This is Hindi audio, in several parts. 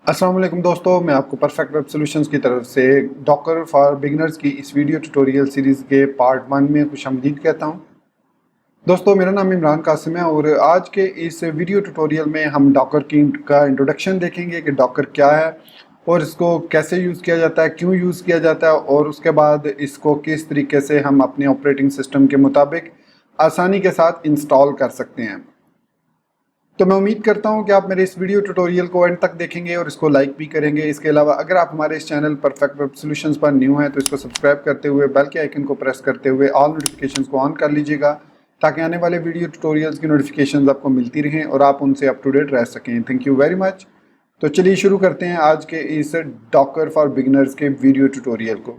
अस्सलाम वालेकुम दोस्तों, मैं आपको परफेक्ट वेब सॉल्यूशंस की तरफ से डॉकर फॉर बिगिनर्स की इस वीडियो ट्यूटोरियल सीरीज़ के पार्ट 1 में खुशामदीद कहता हूं। दोस्तों, मेरा नाम इमरान कासिम है और आज के इस वीडियो ट्यूटोरियल में हम डॉकर की का इंट्रोडक्शन देखेंगे कि डॉकर क्या है और इसको कैसे यूज़ किया जाता है, क्यों यूज़ किया जाता है और उसके बाद इसको किस तरीके से हम अपने ऑपरेटिंग सिस्टम के मुताबिक आसानी के साथ इंस्टॉल कर सकते हैं। तो मैं उम्मीद करता हूं कि आप मेरे इस वीडियो ट्यूटोरियल को एंड तक देखेंगे और इसको लाइक भी करेंगे। इसके अलावा अगर आप हमारे इस चैनल परफेक्ट वेब सॉल्यूशंस पर न्यू हैं तो इसको सब्सक्राइब करते हुए बेल के आइकन को प्रेस करते हुए ऑल नोटिफिकेशंस को ऑन कर लीजिएगा ताकि आने वाले वीडियो ट्यूटोरियल्स की नोटिफिकेशंस आपको मिलती रहें और आप उनसे अप टू डेट रह सकें। Thank you very much. तो चलिए शुरू करते हैं आज के इस डॉकर फॉर बिगिनर्स के वीडियो ट्यूटोरियल को।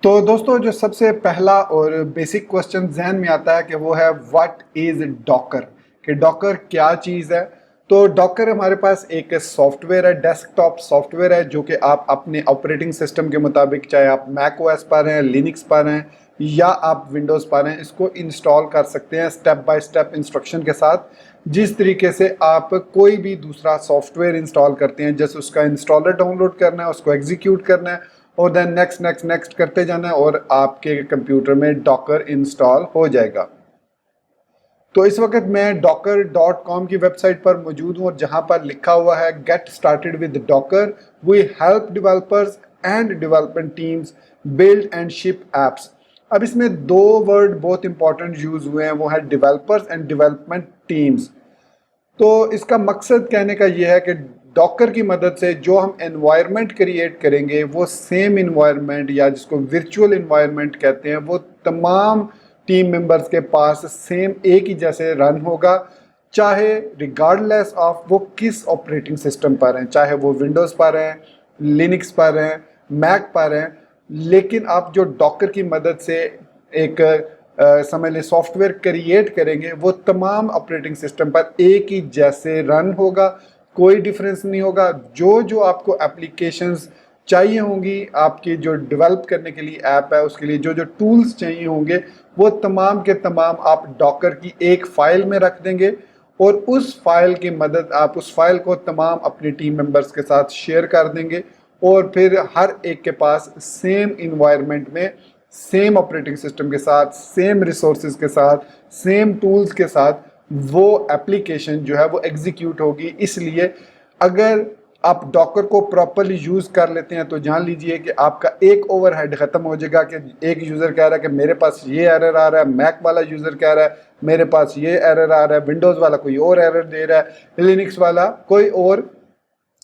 तो दोस्तों, जो सबसे पहला और बेसिक क्वेश्चन जहन में आता है कि वो है व्हाट इज डॉकर, कि डॉकर क्या चीज़ है। तो डॉकर हमारे पास एक सॉफ्टवेयर है, डेस्कटॉप सॉफ्टवेयर है, जो कि आप अपने ऑपरेटिंग सिस्टम के मुताबिक, चाहे आप मैक ओएस पर हैं, लिनक्स पर हैं या आप विंडोज़ पर हैं, इसको इंस्टॉल कर सकते हैं स्टेप बाय स्टेप इंस्ट्रक्शन के साथ। जिस तरीके से आप कोई भी दूसरा सॉफ्टवेयर इंस्टॉल करते हैं, जैसे उसका इंस्टॉलर डाउनलोड करना है, उसको एग्जीक्यूट करना है और देन नेक्स्ट नेक्स्ट नेक्स्ट करते जाना है और आपके कंप्यूटर में डॉकर इंस्टॉल हो जाएगा। तो इस वक्त मैं docker.com की वेबसाइट पर मौजूद हूँ और जहाँ पर लिखा हुआ है get started with Docker, we help developers and development teams build and ship apps. अब इसमें दो वर्ड बहुत इंपॉर्टेंट यूज हुए हैं, वो है डेवलपर्स एंड डेवलपमेंट टीम्स। तो इसका मकसद कहने का ये है कि डॉकर की मदद से जो हम एनवायरनमेंट क्रिएट करेंगे वो सेम इन्वायरमेंट या जिसको वर्चुअल इन्वायरमेंट कहते हैं वो तमाम टीम मेंबर्स के पास सेम एक ही जैसे रन होगा, चाहे रिगार्डलेस ऑफ वो किस ऑपरेटिंग सिस्टम पर हैं, चाहे वो विंडोज़ पर हैं, लिनक्स पर हैं, मैक पर हैं। लेकिन आप जो डॉकर की मदद से एक समझ लें सॉफ्टवेयर क्रिएट करेंगे वो तमाम ऑपरेटिंग सिस्टम पर एक ही जैसे रन होगा, कोई डिफरेंस नहीं होगा। जो जो आपको एप्लीकेशंस चाहिए होंगी, आपकी जो डेवलप करने के लिए ऐप है उसके लिए जो जो टूल्स चाहिए होंगे, वो तमाम के तमाम आप डॉकर की एक फाइल में रख देंगे और उस फाइल की मदद आप उस फाइल को तमाम अपनी टीम मेंबर्स के साथ शेयर कर देंगे और फिर हर एक के पास सेम इन्वायरमेंट में, सेम ऑपरेटिंग सिस्टम के साथ, सेम रिसोर्सेज के साथ, सेम टूल्स के साथ वो एप्लीकेशन जो है वो एग्जीक्यूट होगी। इसलिए अगर आप डॉकर को प्रॉपरली यूज़ कर लेते हैं तो जान लीजिए कि आपका एक ओवरहेड ख़त्म हो जाएगा कि एक यूज़र कह रहा है कि मेरे पास ये एरर आ रहा है, मैक वाला यूज़र कह रहा है मेरे पास ये एरर आ रहा है, विंडोज़ वाला कोई और एरर दे रहा है, लिनक्स वाला कोई और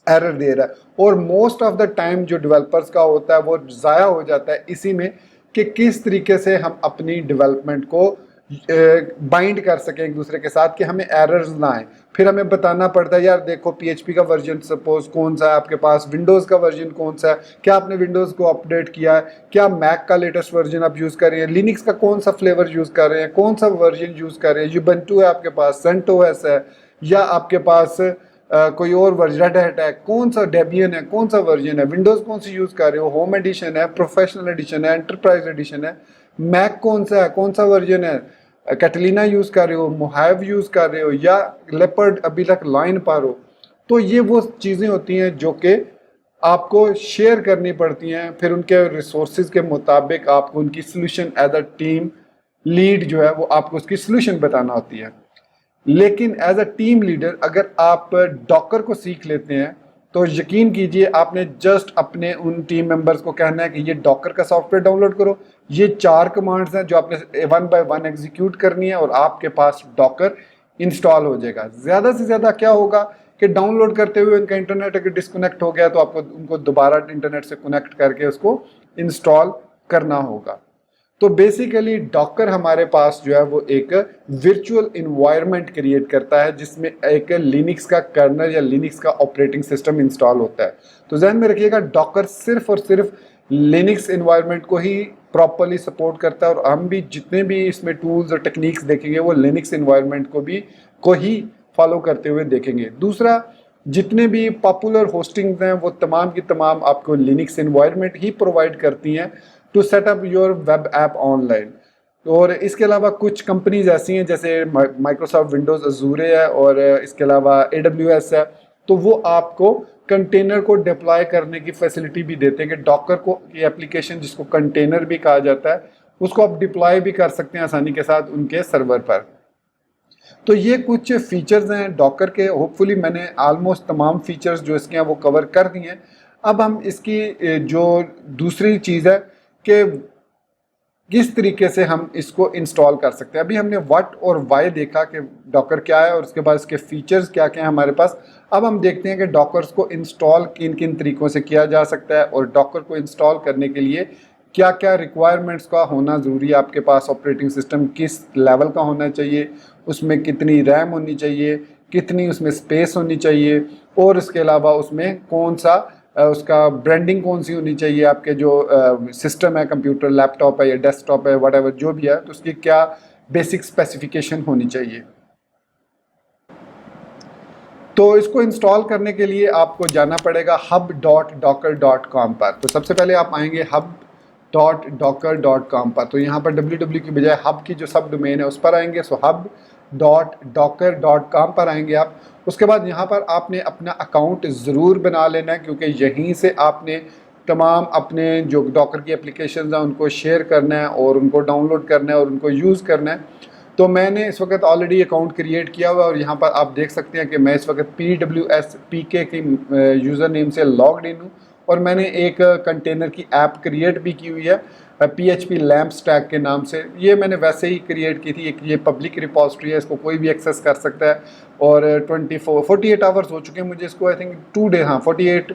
एरर दे रहा है। और मोस्ट ऑफ द टाइम जो डेवलपर्स का होता है वो ज़ाया हो जाता है इसी में कि किस तरीके से हम अपनी डेवलपमेंट को बाइंड कर सकें एक दूसरे के साथ कि हमें एरर्स ना आए। फिर हमें बताना पड़ता है यार देखो पीएचपी का वर्जन सपोज कौन सा है आपके पास, विंडोज़ का वर्जन कौन सा है, क्या आपने विंडोज़ को अपडेट किया है, क्या मैक का लेटेस्ट वर्जन आप यूज़ कर रहे हैं, लिनक्स का कौन सा फ्लेवर यूज़ कर रहे हैं, कौन सा वर्जन यूज़ कर रहे हैं, यूबंटू है आपके पास, सेंटोस है या आपके पास कोई और वर्जन रेड हैट है, कौन सा डेबियन है, कौन सा वर्जन है, विंडोज़ कौन सी यूज़ कर रहे हो, होम एडिशन है, प्रोफेशनल एडिशन है, एंटरप्राइज एडिशन है, मैक कौन सा है, कौन सा वर्जन है, कैटलीना यूज़ कर रहे हो, मोहाइव यूज़ कर रहे हो या लेपर्ड अभी तक लाइन पर हो। तो ये वो चीज़ें होती हैं जो कि आपको शेयर करनी पड़ती हैं, फिर उनके रिसोर्सेज के मुताबिक आपको उनकी solution as a team lead जो है वो आपको उसकी सोल्यूशन बताना होती है। लेकिन एज अ टीम लीडर अगर आप डॉकर को सीख लेते हैं तो यकीन कीजिए आपने जस्ट अपने उन टीम मेंबर्स को कहना है कि ये डॉकर का सॉफ्टवेयर डाउनलोड करो, ये 4 कमांड्स हैं जो आपने 1 बाय 1 एग्जीक्यूट करनी है और आपके पास डॉकर इंस्टॉल हो जाएगा। ज़्यादा से ज़्यादा क्या होगा कि डाउनलोड करते हुए उनका इंटरनेट अगर डिस्कनेक्ट हो गया तो आपको उनको दोबारा इंटरनेट से कनेक्ट करके उसको इंस्टॉल करना होगा। तो बेसिकली डॉकर हमारे पास जो है वो एक वर्चुअल इन्वायरमेंट क्रिएट करता है जिसमें एक लिनक्स का कर्नल या लिनक्स का ऑपरेटिंग सिस्टम इंस्टॉल होता है। तो ध्यान में रखिएगा डॉकर सिर्फ और सिर्फ लिनक्स इन्वायरमेंट को ही प्रॉपरली सपोर्ट करता है और हम भी जितने भी इसमें टूल्स और टेक्निक्स देखेंगे वो लिनक्स इन्वायरमेंट को ही फॉलो करते हुए देखेंगे। दूसरा, जितने भी पॉपुलर होस्टिंग्स हैं वो तमाम की तमाम आपको लिनक्स इन्वायरमेंट ही प्रोवाइड करती हैं to set up your web app online. और इसके अलावा कुछ कंपनीज ऐसी हैं जैसे माइक्रोसॉफ्ट विंडोज़ अजूरे है और इसके अलावा AWS है, तो वो आपको कंटेनर को डिप्लॉय करने की फैसिलिटी भी देते हैं कि डॉकर को ये एप्लीकेशन जिसको कंटेनर भी कहा जाता है उसको आप डिप्लॉय भी कर सकते हैं आसानी के साथ उनके सर्वर पर। तो ये कुछ फीचर्स हैं डॉकर के। होपफुली मैंने ऑलमोस्ट तमाम फीचर्स जो इसके हैं वो कवर कर दिए हैं। अब हम इसकी जो दूसरी चीज़ है कि किस तरीके से हम इसको इंस्टॉल कर सकते हैं। अभी हमने व्हाट और वाई देखा कि डॉकर क्या है और उसके बाद इसके फीचर्स क्या क्या हैं हमारे पास। अब हम देखते हैं कि डॉकर्स को इंस्टॉल किन किन तरीक़ों से किया जा सकता है और डॉकर को इंस्टॉल करने के लिए क्या क्या रिक्वायरमेंट्स का होना ज़रूरी है। आपके पास ऑपरेटिंग सिस्टम किस लेवल का होना चाहिए, उसमें कितनी रैम होनी चाहिए, कितनी उसमें स्पेस होनी चाहिए और इसके अलावा उसमें कौन सा उसका ब्रांडिंग कौन सी होनी चाहिए। आपके जो सिस्टम है, कंप्यूटर, लैपटॉप है या डेस्कटॉप है, व्हाटएवर जो भी है, तो उसकी क्या बेसिक स्पेसिफिकेशन होनी चाहिए। तो इसको इंस्टॉल करने के लिए आपको जाना पड़ेगा hub.docker.com पर। तो सबसे पहले आप आएंगे hub.docker.com पर। तो यहाँ पर www की बजाय हब की जो सब डोमेन है उस पर आएंगे। सो hub.docker.com पर आएंगे आप। उसके बाद यहाँ पर आपने अपना अकाउंट ज़रूर बना लेना है क्योंकि यहीं से आपने तमाम अपने जो डॉकर की एप्लीकेशंस हैं उनको शेयर करना है और उनको डाउनलोड करना है और उनको यूज़ करना है। तो मैंने इस वक्त ऑलरेडी अकाउंट क्रिएट किया हुआ है और यहाँ पर आप देख सकते हैं कि मैं इस वक्त PWSPK की यूज़र नेम से लॉग्ड इन हूँ और मैंने एक कंटेनर की ऐप क्रिएट भी की हुई है PHP लैम्प स्टैक के नाम से। ये मैंने वैसे ही क्रिएट की थी। एक ये पब्लिक रिपोजिटरी है, इसको कोई भी एक्सेस कर सकता है और 48 आवर्स हो चुके हैं मुझे इसको, आई थिंक 2 डे, हाँ 48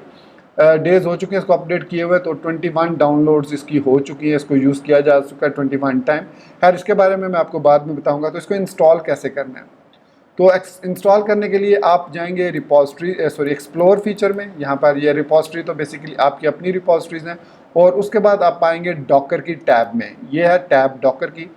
डेज़ हो चुके हैं इसको अपडेट किए हुए। तो 21 डाउनलोड्स इसकी हो चुकी है, इसको यूज़ किया जा चुका है 21 टाइम। खैर इसके बारे में मैं आपको बाद में बताऊंगा। तो इसको इंस्टॉल कैसे करना है, तो इंस्टॉल करने के लिए आप जाएंगे एक्सप्लोर फीचर में। यहाँ पर ये रिपोजिटरी तो बेसिकली आपकी अपनी रिपोजिटरीज हैं और उसके बाद आप पाएंगे डॉकर की टैब में। ये है टैब डॉकर की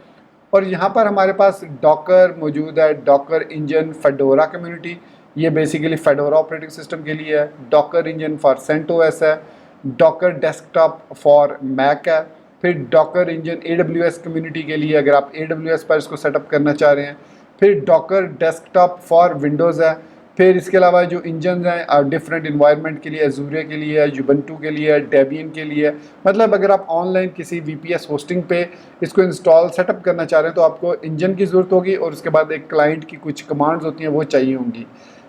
और यहाँ पर हमारे पास डॉकर मौजूद है, डॉकर इंजन फेडोरा कम्युनिटी, ये बेसिकली फेडोरा ऑपरेटिंग सिस्टम के लिए है। डॉकर इंजन फॉर सेंटोस है, डॉकर डेस्कटॉप फॉर मैक है, फिर डॉकर इंजन AWS कम्युनिटी के लिए अगर आप AWS पर इसको सेटअप करना चाह रहे हैं, फिर डॉकर डेस्कटॉप फॉर विंडोज़ है। फिर इसके अलावा जो इंजन हैं डिफरेंट इन्वायरमेंट के लिए, अजूरे के लिए, यूबंटू के लिए, डेबियन के लिए। मतलब अगर आप ऑनलाइन किसी VPS होस्टिंग पे इसको इंस्टॉल सेटअप करना चाह रहे हैं तो आपको इंजन की ज़रूरत होगी और उसके बाद एक क्लाइंट की कुछ कमांड्स होती हैं वो चाहिए होंगी।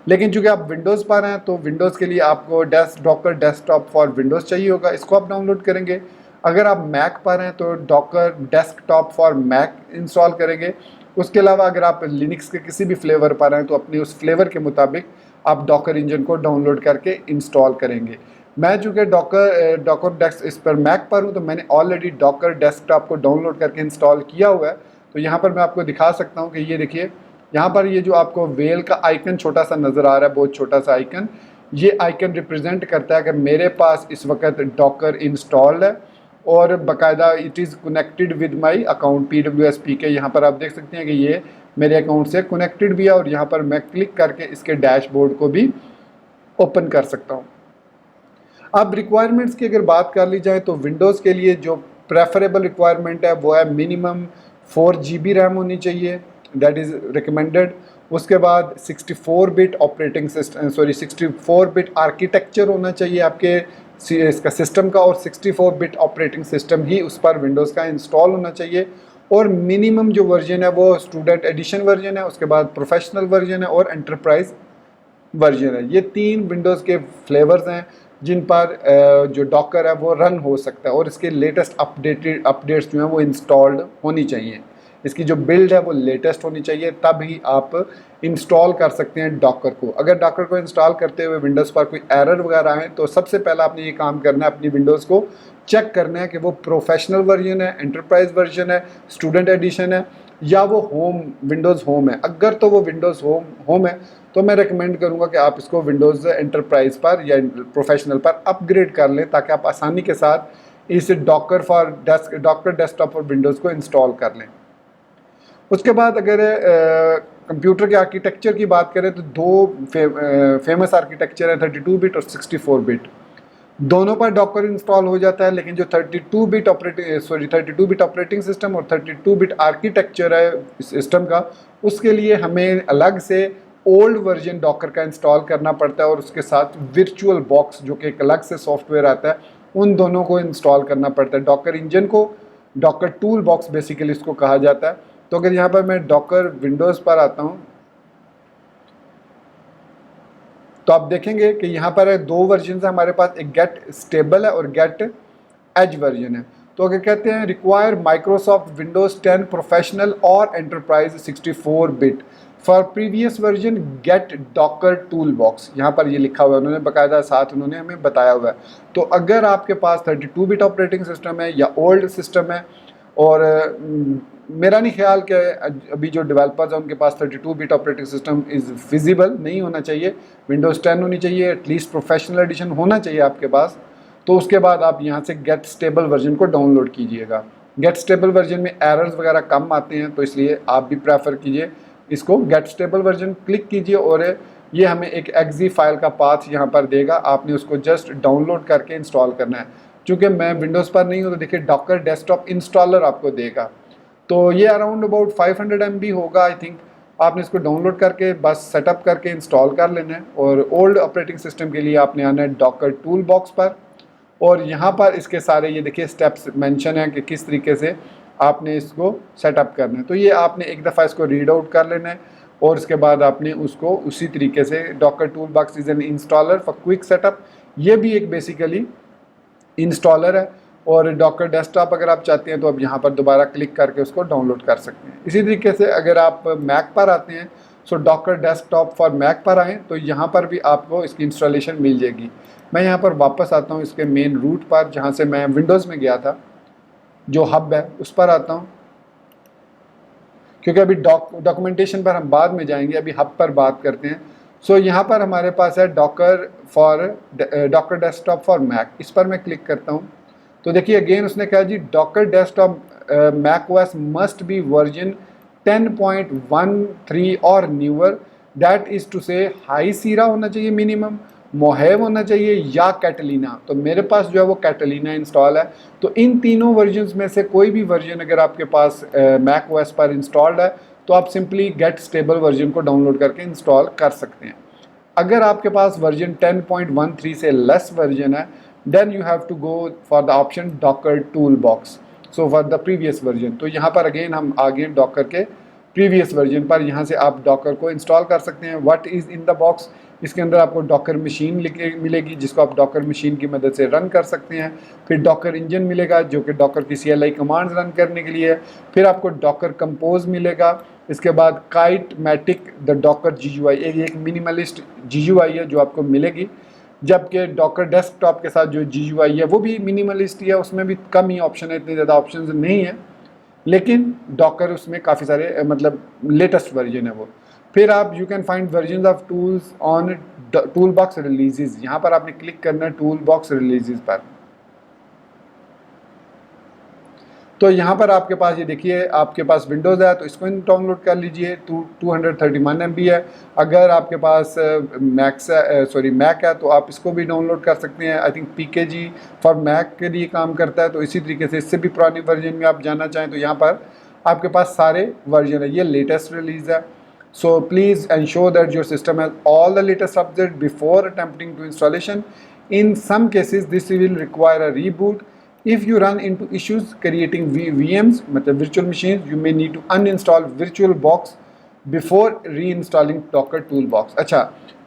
लेकिन चूँकि आप विंडोज़ पर हैं तो विंडोज़ के लिए आपको डॉकर डेस्कटॉप फॉर विंडोज़ चाहिए होगा, इसको आप डाउनलोड करेंगे। अगर आप मैक पर हैं तो Docker desktop for Mac install करेंगे। उसके अलावा अगर आप लिनक्स के किसी भी फ्लेवर पर हैं तो अपने उस फ्लेवर के मुताबिक आप डॉकर इंजन को डाउनलोड करके इंस्टॉल करेंगे। मैं चूँकि डॉकर डेस्क इस पर मैक पर हूँ तो मैंने ऑलरेडी डॉकर डेस्कटॉप को डाउनलोड करके इंस्टॉल किया हुआ है। तो यहाँ पर मैं आपको दिखा सकता हूँ कि ये देखिए यहाँ पर ये जो आपको वेल का आइकन छोटा सा नज़र आ रहा है, बहुत छोटा सा आइकन, ये आइकन रिप्रेजेंट करता है कि मेरे पास इस वक्त डॉकर इंस्टॉल्ड है और बाकायदा it is connected with my account PWSPK। यहाँ पर आप देख सकते हैं कि ये मेरे अकाउंट से कनेक्टेड भी है और यहाँ पर मैं क्लिक करके इसके डैशबोर्ड को भी ओपन कर सकता हूँ। अब रिक्वायरमेंट्स की अगर बात कर ली जाए तो विंडोज़ के लिए जो प्रेफरेबल रिक्वायरमेंट है वो है मिनिमम 4 GB रैम होनी चाहिए, दैट इज़ रिकमेंडेड। उसके बाद 64 bit operating system 64 bit architecture होना चाहिए आपके इसका सिस्टम का और 64 बिट ऑपरेटिंग सिस्टम ही उस पर विंडोज़ का इंस्टॉल होना चाहिए। और मिनिमम जो वर्जन है वो स्टूडेंट एडिशन वर्जन है, उसके बाद प्रोफेशनल वर्जन है और एंटरप्राइज वर्जन है। ये 3 विंडोज़ के फ्लेवर्स हैं जिन पर जो डॉकर है वो रन हो सकता है और इसके लेटेस्ट अपडेट्स जो हैं वो इंस्टॉल्ड होनी चाहिए। इसकी जो बिल्ड है वो लेटेस्ट होनी चाहिए, तब ही आप इंस्टॉल कर सकते हैं डॉकर को। अगर डॉकर को इंस्टॉल करते हुए विंडोज़ पर कोई एरर वगैरह आए तो सबसे पहला आपने ये काम करना है, अपनी विंडोज़ को चेक करना है कि वो प्रोफेशनल वर्जन है, एंटरप्राइज वर्जन है, स्टूडेंट एडिशन है या वो विंडोज़ होम है। अगर तो वो विंडोज़ होम है तो मैं रेकमेंड करूँगा कि आप इसको विंडोज़ एंटरप्राइज पर या प्रोफेशनल पर अपग्रेड कर लें ताकि आप आसानी के साथ इस डॉकर डेस्कटॉप और विंडोज़ को इंस्टॉल कर लें। उसके बाद अगर कंप्यूटर के आर्किटेक्चर की बात करें तो 2 फेमस आर्किटेक्चर है, 32 बिट और 64 बिट। दोनों पर डॉकर इंस्टॉल हो जाता है, लेकिन जो 32 बिट ऑपरेटिंग सिस्टम और 32 बिट आर्किटेक्चर है सिस्टम का, उसके लिए हमें अलग से ओल्ड वर्जन डॉकर का इंस्टॉल करना पड़ता है और उसके साथ वर्चुअल बॉक्स जो कि एक अलग से सॉफ्टवेयर आता है, उन दोनों को इंस्टॉल करना पड़ता है। डॉकर इंजन को डॉकर टूल बॉक्स बेसिकली इसको कहा जाता है। तो अगर यहाँ पर मैं डॉकर विंडोज़ पर आता हूँ तो आप देखेंगे कि यहाँ पर दो वर्जन है हमारे पास, एक गेट स्टेबल है और गेट एज वर्जन है। तो अगर कहते हैं रिक्वायर माइक्रोसॉफ्ट विंडोज 10 प्रोफेशनल और enterprise 64 bit for previous version get Docker tool box, यहाँ पर ये लिखा हुआ है, उन्होंने बाकायदा साथ उन्होंने हमें बताया हुआ है। तो अगर आपके पास 32 बिट ऑपरेटिंग सिस्टम है या ओल्ड सिस्टम है, और मेरा नहीं ख्याल कि अभी जो डेवलपर्स हैं उनके पास 32 bit operating system is feasible नहीं होना चाहिए, विंडोज़ 10 होनी चाहिए, एटलीस्ट प्रोफेशनल एडिशन होना चाहिए आपके पास। तो उसके बाद आप यहाँ से गेट स्टेबल वर्जन को डाउनलोड कीजिएगा। गेट स्टेबल वर्जन में एरर्स वगैरह कम आते हैं, तो इसलिए आप भी प्रेफर कीजिए इसको। गेट स्टेबल वर्जन क्लिक कीजिए और ये हमें एक एक्जी फाइल का पाथ यहाँ पर देगा, आपने उसको जस्ट डाउनलोड करके इंस्टॉल करना है। चूँकि मैं विंडोज़ पर नहीं हूँ तो देखिए डॉकर डेस्कटॉप इंस्टॉलर आपको देगा, तो ये अराउंड अबाउट 500 MB होगा आई थिंक। आपने इसको डाउनलोड करके बस सेटअप करके इंस्टॉल कर लेना है। और ओल्ड ऑपरेटिंग सिस्टम के लिए आपने आना है डॉकर टूल बॉक्स पर, और यहाँ पर इसके सारे ये देखिए स्टेप्स मेंशन हैं कि किस तरीके से आपने इसको सेटअप करना है। तो ये आपने एक दफ़ा इसको रीड आउट कर लेना है और उसके बाद आपने उसको उसी तरीके से Docker tool box is an installer for quick setup, ये भी एक बेसिकली इंस्टॉलर है। और डॉकर डेस्कटॉप अगर आप चाहते हैं तो आप यहाँ पर दोबारा क्लिक करके उसको डाउनलोड कर सकते हैं। इसी तरीके से अगर आप मैक पर आते हैं, सो डॉकर डेस्कटॉप फॉर मैक पर आएँ तो यहाँ पर भी आपको इसकी इंस्टॉलेशन मिल जाएगी। मैं यहाँ पर वापस आता हूँ इसके मेन रूट पर, जहाँ से मैं विंडोज़ में गया था, जो हब है उस पर आता हूँ, क्योंकि अभी डॉक्यूमेंटेशन पर हम बाद में जाएंगे, अभी हब पर बात करते हैं। सो यहाँ पर हमारे पास है डॉकर डेस्कटॉप फॉर मैक, इस पर मैं क्लिक करता हूँ तो देखिए अगेन उसने कहा जी Docker Desktop Mac OS must be version 10.13 और newer, that is to say High Sierra होना चाहिए मिनिमम, मोहेव होना चाहिए या कैटलीना। तो मेरे पास जो है वो कैटलीना इंस्टॉल है। तो इन तीनों वर्जन्स में से कोई भी वर्जन अगर आपके पास मैक ओएस पर इंस्टॉल्ड है तो आप सिंपली गेट स्टेबल वर्जन को डाउनलोड करके इंस्टॉल कर सकते हैं। अगर आपके पास वर्जन 10.13 से लेस वर्जन है then you have to go for the option docker toolbox, so for the previous version। तो यहाँ पर अगेन हम आगे डॉकर के प्रीवियस वर्जन पर यहाँ से आप डॉकर को इंस्टॉल कर सकते हैं। What is in the box, इसके अंदर आपको डॉकर मशीन मिलेगी जिसको आप डॉकर मशीन की मदद से रन कर सकते हैं। फिर डॉकर इंजन मिलेगा जो कि डॉकर की CLI कमांड्स रन करने के लिए है। फिर आपको डॉकर कंपोज मिलेगा। इसके बाद Kitematic the Docker GUI, एक मिनिमलिस्ट GUI है जो आपको मिलेगी, जबकि डॉकर डेस्कटॉप के साथ जो GUI है वो भी मिनिमलिस्ट ही है, उसमें भी कम ही ऑप्शन है, इतने ज़्यादा ऑप्शंस नहीं है, लेकिन डॉकर उसमें काफ़ी सारे मतलब लेटेस्ट वर्जन है वो। फिर आप you can find version of tools on tool box releases, यहाँ पर आपने क्लिक करना है टूल बॉक्स रिलीजेज पर। तो यहाँ पर आपके पास ये देखिए आपके पास विंडोज़ है तो इसको डाउनलोड कर लीजिए, 231 MB है। अगर आपके पास मैक है तो आप इसको भी डाउनलोड कर सकते हैं। I think PKG for Mac के लिए काम करता है। तो इसी तरीके से इससे भी पुरानी वर्जन में आप जाना चाहें तो यहाँ पर आपके पास सारे वर्जन है, ये लेटेस्ट रिलीज़ है। So please ensure that your system has all the latest update before attempting to installation. In some cases this will require a reboot. If you run into issues creating VMs, मतलब virtual machines, you may need to uninstall VirtualBox before reinstalling Docker Toolbox। अच्छा,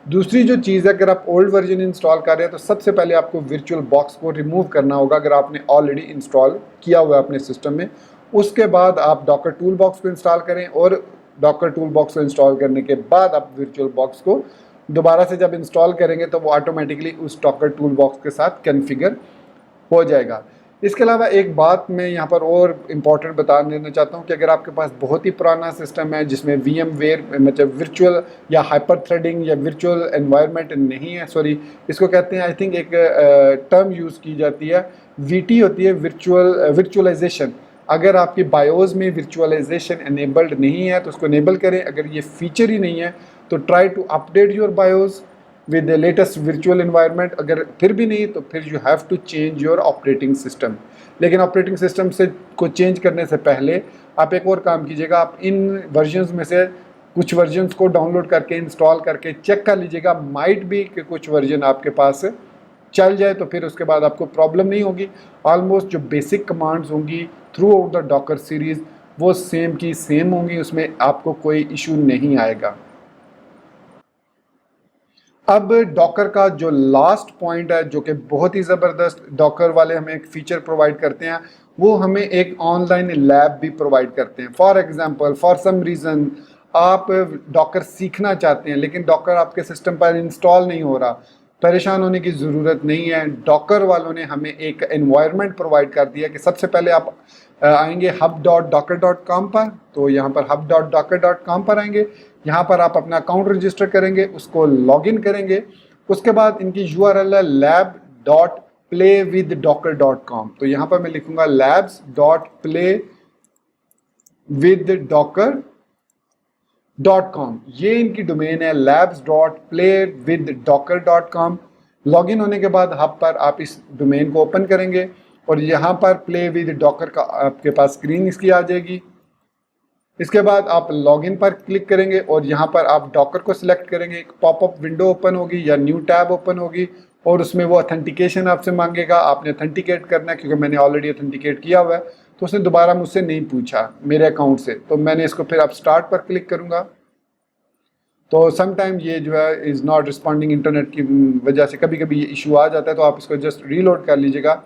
दूसरी जो चीज़ है, अगर आप ओल्ड वर्जन इंस्टॉल कर रहे हैं तो सबसे पहले आपको VirtualBox को रिमूव करना होगा अगर आपने ऑलरेडी इंस्टॉल किया हुआ है अपने सिस्टम में। उसके बाद आप Docker Toolbox को इंस्टॉल करें और Docker Toolbox को इंस्टॉल करने के बाद आप VirtualBox को दोबारा से जब इंस्टॉल करेंगे तो वो ऑटोमेटिकली उस Docker Toolbox के साथ कन्फिगर हो जाएगा। इसके अलावा एक बात मैं यहाँ पर और इम्पॉर्टेंट बता देना चाहता हूँ कि अगर आपके पास बहुत ही पुराना सिस्टम है जिसमें VMware मतलब वर्चुअल या हाइपर थ्रेडिंग या वर्चुअल एनवायरनमेंट नहीं है, सॉरी इसको कहते हैं आई थिंक एक टर्म यूज़ की जाती है VT होती है, वर्चुअलाइजेशन। अगर आपकी बायोस में वर्चुअलाइजेशन एनेबल्ड नहीं है तो उसको एनेबल करें। अगर ये फीचर ही नहीं है तो try to update your BIOS with the latest virtual environment. अगर फिर भी नहीं तो फिर you have to change your operating system. लेकिन ऑपरेटिंग सिस्टम से को चेंज करने से पहले आप एक और काम कीजिएगा, आप इन वर्जन्स में से कुछ वर्जन्स को डाउनलोड करके इंस्टॉल करके चेक कर लीजिएगा, माइट भी कि कुछ वर्जन आपके पास चल जाए, तो फिर उसके बाद आपको प्रॉब्लम नहीं होगी। ऑलमोस्ट जो बेसिक कमांड्स होंगी through out the Docker series वो सेम की सेम होंगी, उसमें आपको कोई इशू नहीं आएगा। अब डॉकर का जो लास्ट पॉइंट है, जो कि बहुत ही ज़बरदस्त डॉकर वाले हमें एक फ़ीचर प्रोवाइड करते हैं, वो हमें एक ऑनलाइन लैब भी प्रोवाइड करते हैं। For example, for some reason आप डॉकर सीखना चाहते हैं लेकिन डॉकर आपके सिस्टम पर इंस्टॉल नहीं हो रहा, परेशान होने की ज़रूरत नहीं है। डॉकर वालों ने हमें एक एनवायरनमेंट प्रोवाइड कर दिया कि सबसे पहले आप आएंगे hub.docker.com पर, तो यहाँ पर hub.docker.com पर आएंगे, यहाँ पर आप अपना अकाउंट रजिस्टर करेंगे, उसको लॉगिन करेंगे। उसके बाद इनकी URL है labs.playwithdocker.com, तो यहाँ पर मैं लिखूंगा labs.playwithdocker.com, ये इनकी डोमेन है labs.playwithdocker.com। लॉगिन होने के बाद हब पर आप इस डोमेन को ओपन करेंगे और यहाँ पर प्ले विद डॉकर का आपके पास स्क्रीन इसकी आ जाएगी। इसके बाद आप लॉगिन पर क्लिक करेंगे और यहाँ पर आप डॉकर को सिलेक्ट करेंगे, एक पॉपअप विंडो ओपन होगी या न्यू टैब ओपन होगी और उसमें वो ऑथेंटिकेशन आपसे मांगेगा। आपने ऑथेंटिकेट करना है, क्योंकि मैंने ऑलरेडी ऑथेंटिकेट किया हुआ है तो उसने दोबारा मुझसे नहीं पूछा मेरे अकाउंट से, तो मैंने इसको फिर आप स्टार्ट पर क्लिक करूँगा। तो समटाइम ये जो है इज़ नॉट रिस्पॉन्डिंग, इंटरनेट की वजह से कभी कभी ये इशू आ जाता है, तो आप इसको जस्ट रीलोड कर लीजिएगा।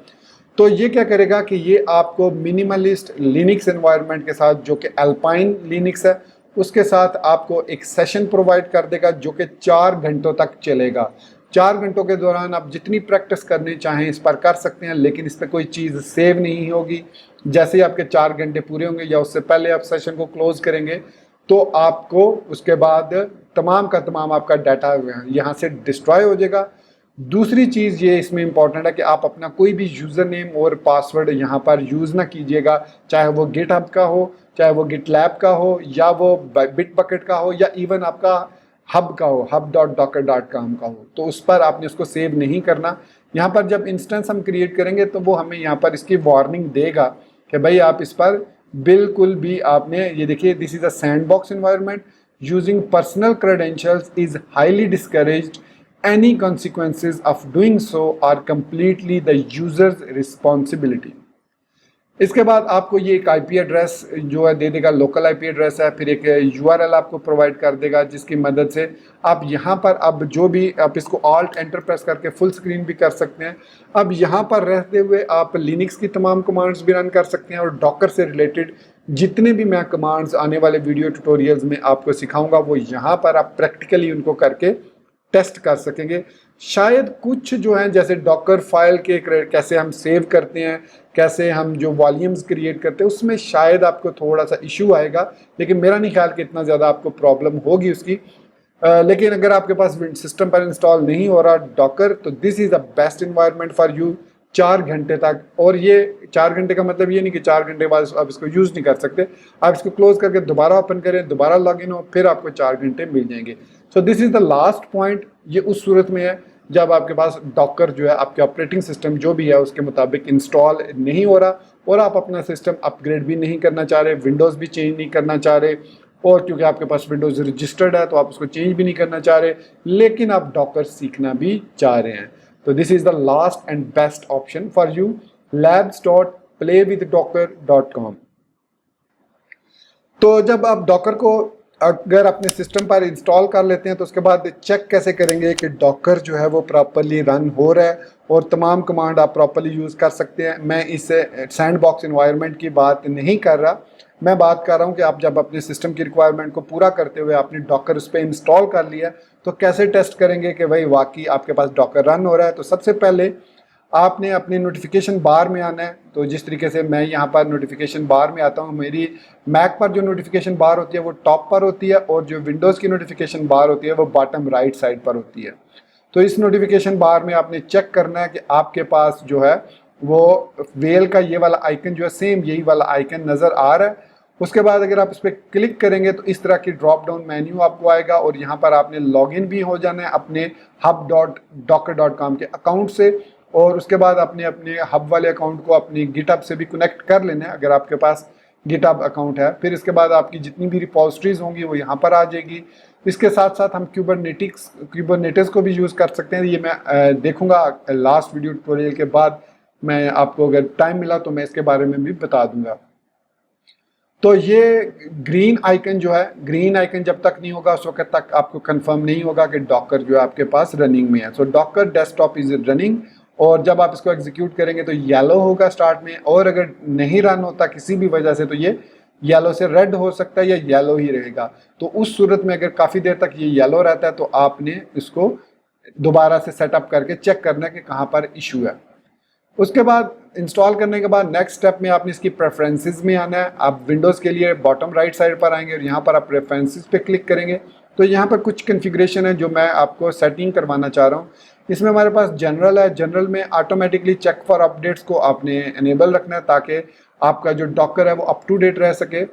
तो ये क्या करेगा कि ये आपको मिनिमलिस्ट लिनक्स एनवायरनमेंट के साथ, जो कि अल्पाइन लिनक्स है, उसके साथ आपको एक सेशन प्रोवाइड कर देगा जो कि 4 घंटों तक चलेगा। 4 घंटों के दौरान आप जितनी प्रैक्टिस करनी चाहें इस पर कर सकते हैं, लेकिन इस पर कोई चीज़ सेव नहीं होगी। जैसे ही आपके 4 घंटे पूरे होंगे या उससे पहले आप सेशन को क्लोज करेंगे तो आपको उसके बाद तमाम का तमाम आपका डाटा यहाँ से डिस्ट्रॉय हो जाएगा। दूसरी चीज़ ये इसमें इंपॉर्टेंट है कि आप अपना कोई भी यूज़र नेम और पासवर्ड यहाँ पर यूज़ ना कीजिएगा, चाहे वो गिटहब का हो, चाहे वो गिटलैब का हो, या वो बिटबकेट का हो, या इवन आपका हब का हो, hub.docker.com का हो, तो उस पर आपने उसको सेव नहीं करना। यहाँ पर जब इंस्टेंस हम क्रिएट करेंगे तो वो हमें यहाँ पर इसकी वार्निंग देगा कि भाई आप इस पर बिल्कुल भी आपने, ये देखिए, this is a sandbox environment, using personal credentials is highly discouraged, any consequences of doing so are completely the user's responsibility। इसके बाद आपको ये एक आईपी एड्रेस जो है दे देगा, लोकल आईपी एड्रेस है, फिर एक यूआरएल आपको प्रोवाइड कर देगा जिसकी मदद से आप यहाँ पर अब जो भी आप इसको ऑल्ट एंटर प्रेस करके फुल स्क्रीन भी कर सकते हैं। अब यहाँ पर रहते हुए आप लिनक्स की तमाम कमांड्स भी रन कर सकते हैं और डॉकर से रिलेटेड जितने भी मैं कमांड्स आने वाले वीडियो ट्यूटोरियल्स में आपको सिखाऊंगा वो यहाँ पर आप प्रैक्टिकली उनको करके टेस्ट कर सकेंगे। शायद कुछ जो हैं जैसे डॉकर फाइल के कैसे हम सेव करते हैं, कैसे हम जो वॉल्यूम्स क्रिएट करते हैं, उसमें शायद आपको थोड़ा सा इशू आएगा, लेकिन मेरा नहीं ख्याल कि इतना ज़्यादा आपको प्रॉब्लम होगी उसकी। लेकिन अगर आपके पास सिस्टम पर इंस्टॉल नहीं हो रहा डॉकर, तो this is the best environment for you 4 घंटे तक। और ये 4 घंटे का मतलब ये नहीं कि 4 घंटे के बाद आप इसको यूज़ नहीं कर सकते, आप इसको क्लोज करके दोबारा ओपन करें, दोबारा लॉगिन हो, फिर आपको 4 घंटे मिल जाएंगे। So this is the last point. ये उस सूरत में है जब आपके पास डॉकर जो है आपके ऑपरेटिंग सिस्टम जो भी है उसके मुताबिक इंस्टॉल नहीं हो रहा और आप अपना सिस्टम अपग्रेड भी नहीं करना चाह रहे, विंडोज़ भी चेंज नहीं करना चाह रहे, और क्योंकि आपके पास विंडोज़ रजिस्टर्ड है तो आप उसको चेंज भी नहीं करना चाह रहे, लेकिन आप डॉकर सीखना भी चाह रहे हैं। तो this is the last and best option for you, labs.playwithdocker.com। तो जब आप डॉकर को अगर अपने सिस्टम पर इंस्टॉल कर लेते हैं तो उसके बाद चेक कैसे करेंगे कि डॉकर जो है वो प्रॉपरली रन हो रहा है और तमाम कमांड आप प्रॉपरली यूज़ कर सकते हैं। मैं इस सैंडबॉक्स एनवायरनमेंट की बात नहीं कर रहा, मैं बात कर रहा हूँ कि आप जब अपने सिस्टम की रिक्वायरमेंट को पूरा करते हुए आपने डॉकर उस पर इंस्टॉल कर लिया तो कैसे टेस्ट करेंगे कि भाई वाकई आपके पास डॉकर रन हो रहा है। तो सबसे पहले आपने अपने नोटिफिकेशन बार में आना है। तो जिस तरीके से मैं यहाँ पर नोटिफिकेशन बार में आता हूँ, मेरी मैक पर जो नोटिफिकेशन बार होती है वो टॉप पर होती है और जो विंडोज़ की नोटिफिकेशन बार होती है वो बॉटम राइट साइड पर होती है। तो इस नोटिफिकेशन बार में आपने चेक करना है कि आपके पास जो है वो वेल का ये वाला आइकन जो है सेम यही वाला आइकन नज़र आ रहा है। उसके बाद अगर आप इस पर क्लिक करेंगे तो इस तरह की ड्रॉप डाउन मेन्यू आपको आएगा और यहाँ पर आपने लॉगिन भी हो जाना है अपने hub.docker.com के अकाउंट से, और उसके बाद आपने अपने हब वाले अकाउंट को अपनी गिटहब से भी कनेक्ट कर लेना है अगर आपके पास गिटहब अकाउंट है। फिर इसके बाद आपकी जितनी भी रिपोजिटरीज होंगी वो यहाँ पर आ जाएगी। इसके साथ साथ हम क्यूबरनेटिस को भी यूज़ कर सकते हैं। ये मैं देखूंगा लास्ट वीडियो ट्यूटोरियल के बाद, मैं आपको अगर टाइम मिला तो मैं इसके बारे में भी बता दूंगा। तो ये ग्रीन आइकन जो है, ग्रीन आइकन जब तक नहीं होगा उस वक्त तक आपको कंफर्म नहीं होगा कि डॉकर जो है आपके पास रनिंग में है। सो डॉकर डेस्कटॉप इज रनिंग, और जब आप इसको एग्जीक्यूट करेंगे तो येलो होगा स्टार्ट में, और अगर नहीं रन होता किसी भी वजह से तो ये येलो से रेड हो सकता है या येलो ही रहेगा। तो उस सूरत में अगर काफ़ी देर तक ये येलो रहता है तो आपने इसको दोबारा से सेटअप करके चेक करना है कि कहाँ पर इशू है। उसके बाद इंस्टॉल करने के बाद नेक्स्ट स्टेप में आपने इसकी प्रेफरेंसेस में आना है। आप विंडोज़ के लिए बॉटम राइट साइड पर आएंगे और यहाँ पर आप प्रेफरेंसेस पे क्लिक करेंगे तो यहाँ पर कुछ कन्फिग्रेशन है जो मैं आपको सेटिंग करवाना चाह रहा हूँ। इसमें हमारे पास जनरल है, जनरल में ऑटोमेटिकली चेक फॉर अपडेट्स को आपने इनेबल रखना है ताकि आपका जो डॉकर है वो अप टू डेट रह सके।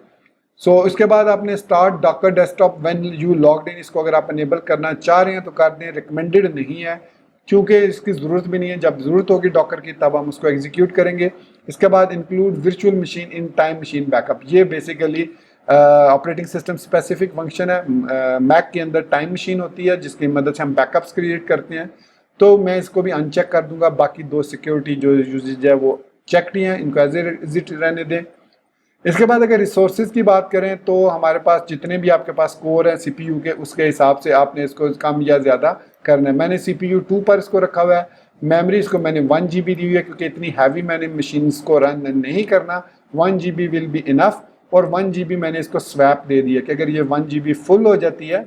सो इसके बाद आपने start Docker desktop when you logged in, इसको अगर आप इनेबल करना चाह रहे हैं तो कर दें, रिकमेंडेड नहीं है क्योंकि इसकी ज़रूरत भी नहीं है। जब ज़रूरत होगी डॉकर की तब हम उसको एग्जीक्यूट करेंगे। इसके बाद include virtual machine in Time Machine backup, ये basically operating system specific function है। मैक के अंदर टाइम मशीन होती है जिसकी मदद से हम बैकअप्स क्रिएट करते हैं, तो मैं इसको भी अनचेक कर दूंगा। बाकी दो सिक्योरिटी जो यूजेज है वो चेकड हैं, इनको एज इट रहने दें। इसके बाद अगर रिसोर्सेज की बात करें तो हमारे पास जितने भी आपके पास कोर हैं सीपीयू के, उसके हिसाब से आपने इसको कम या ज़्यादा करना है। मैंने सीपीयू 2 पर इसको रखा हुआ है। मेमोरी इसको मैंने 1 GB दी हुई है क्योंकि इतनी हैवी मैंने मशीन्स को रन नहीं करना, 1 GB विल बी इनफ। और 1 GB मैंने इसको स्वैप दे दिया कि अगर ये 1 GB फुल हो जाती है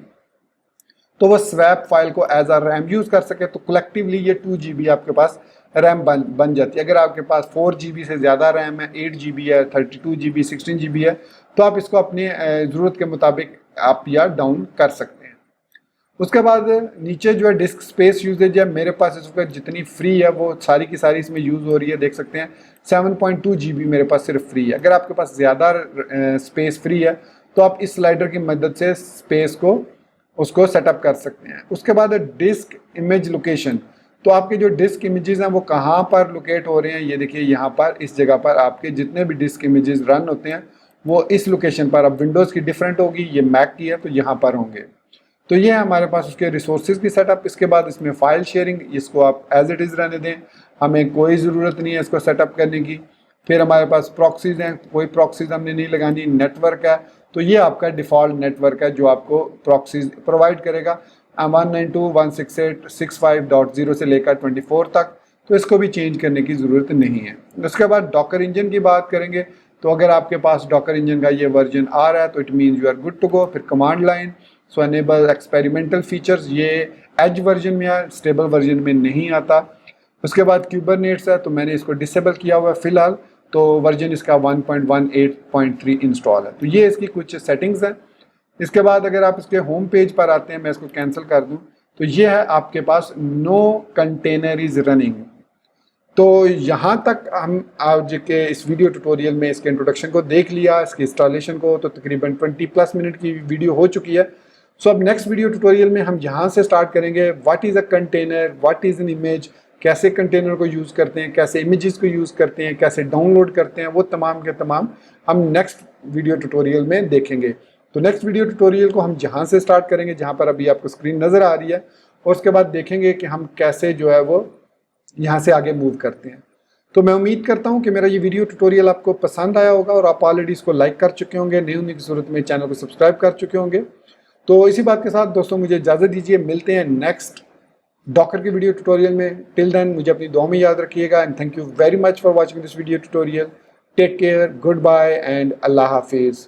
तो वो स्वैप फाइल को एज आ रैम यूज़ कर सके, तो कलेक्टिवली ये 2 GB आपके पास रैम बन जाती है। अगर आपके पास 4 GB से ज़्यादा रैम है, 8 GB है, 32 GB, 16 GB है, तो आप इसको अपनी ज़रूरत के मुताबिक अप या डाउन कर सकते हैं। उसके बाद नीचे जो है डिस्क स्पेस यूजेज है, मेरे पास इस वक्त जितनी फ्री है वो सारी की सारी इसमें यूज़ हो रही है। देख सकते हैं 7.2 GB मेरे पास सिर्फ फ्री है। अगर आपके पास ज़्यादा स्पेस फ्री है तो आप इस स्लाइडर की मदद से स्पेस को उसको सेटअप कर सकते हैं। उसके बाद डिस्क इमेज लोकेशन, तो आपके जो डिस्क इमेजेस हैं वो कहाँ पर लोकेट हो रहे हैं, ये देखिए यहाँ पर इस जगह पर आपके जितने भी डिस्क इमेजेस रन होते हैं वो इस लोकेशन पर, अब विंडोज़ की डिफरेंट होगी, ये मैक की है तो यहाँ पर होंगे। तो ये है हमारे पास उसके रिसोर्सेज की सेटअप। इसके बाद इसमें फाइल शेयरिंग, इसको आप एज इट इज़ रहने दें, हमें कोई ज़रूरत नहीं है इसको सेटअप करने की। फिर हमारे पास प्रॉक्सीज हैं, कोई प्रॉक्सीज हमने नहीं लगानी। नेटवर्क है तो ये आपका डिफ़ॉल्ट नेटवर्क है जो आपको प्रॉक्सीज प्रोवाइड करेगा 192.168.65.0 से लेकर 24 तक, तो इसको भी चेंज करने की ज़रूरत नहीं है। उसके बाद डॉकर इंजन की बात करेंगे तो अगर आपके पास डॉकर इंजन का ये वर्जन आ रहा है तो it means you are good to go. फिर command line, so enable experimental features, ये एज वर्जन में है, स्टेबल वर्जन में नहीं आता। उसके बाद क्यूबरनेट्स है तो मैंने इसको डिसेबल किया हुआ है फ़िलहाल, तो वर्जन इसका 1.18.3 इंस्टॉल है। तो ये इसकी कुछ सेटिंग्स हैं। इसके बाद अगर आप इसके होम पेज पर आते हैं, मैं इसको कैंसिल कर दूं, तो ये है आपके पास नो कंटेनर इज रनिंग। तो यहाँ तक हम आज के इस वीडियो ट्यूटोरियल में इसके इंट्रोडक्शन को देख लिया, इसके इंस्टॉलेशन को, तो तकरीबन 20+ मिनट की वीडियो हो चुकी है। सो अब नेक्स्ट वीडियो ट्यूटोरियल में हम यहाँ से स्टार्ट करेंगे, what is a container, what is an image, कैसे कंटेनर को यूज़ करते हैं, कैसे इमेजेस को यूज़ करते हैं, कैसे डाउनलोड करते हैं, वो तमाम के तमाम हम नेक्स्ट वीडियो ट्यूटोरियल में देखेंगे। तो नेक्स्ट वीडियो ट्यूटोरियल को हम जहाँ से स्टार्ट करेंगे, जहाँ पर अभी आपको स्क्रीन नज़र आ रही है, और उसके बाद देखेंगे कि हम कैसे जो है वो यहाँ से आगे मूव करते हैं। तो मैं उम्मीद करता हूँ कि मेरा ये वीडियो ट्यूटोरियल आपको पसंद आया होगा और आप ऑलरेडी इसको लाइक कर चुके होंगे, नहीं होने की सूरत में चैनल को सब्सक्राइब कर चुके होंगे। तो इसी बात के साथ दोस्तों मुझे इजाज़त दीजिए, मिलते हैं नेक्स्ट डॉकर की वीडियो ट्यूटोरियल में। टिल देन मुझे अपनी दुआ में याद रखिएगा and thank you very much for watching this video tutorial. Take care, good bye and अल्लाह हाफिज़।